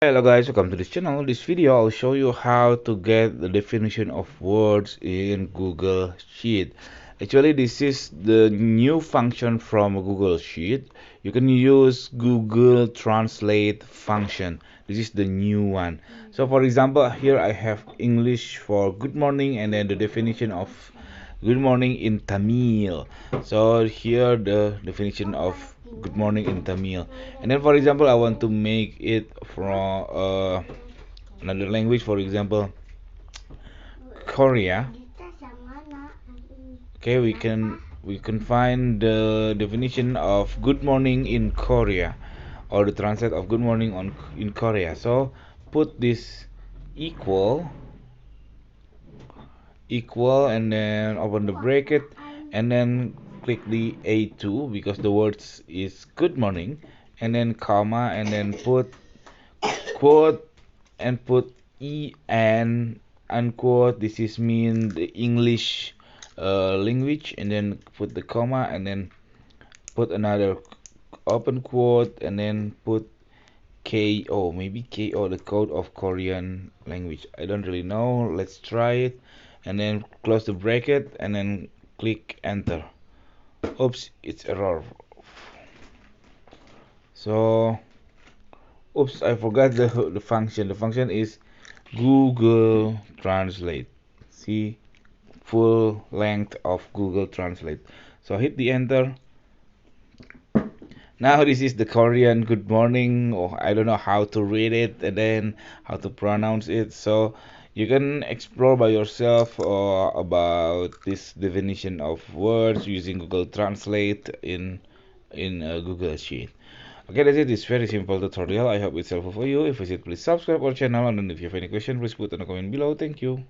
Hello guys, welcome to this channel. This video I'll show you how to get the definition of words in Google Sheet. Actually, this is the new function from Google Sheet. You can use Google Translate function. This is the new one. So for example, here I have English for good morning and then the definition of good morning in Tamil. So here the definition of good morning in Tamil. And then for example, I want to make it from another language, for example, Korea. Okay, we can find the definition of good morning in Korea, or the translate of good morning on in Korea. So put this equal and then open the bracket and then click the A2 because the words is good morning, and then comma and then put quote and put en unquote. This is mean the English language, and then put the comma and then put another open quote and then put KO, maybe KO, the code of Korean language. I don't really know. Let's try it. And then close the bracket and then click enter. Oops, it's error. So, oops, I forgot the function. The function is Google Translate. See, full length of Google Translate. So hit the enter. Now this is the Korean good morning, or I don't know how to read it and then how to pronounce it. So you can explore by yourself about this definition of words using Google Translate in Google Sheet. Okay, that's it. It's very simple tutorial. I hope it's helpful for you. If it's it, please subscribe our channel, and then if you have any question, please put in a comment below. Thank you.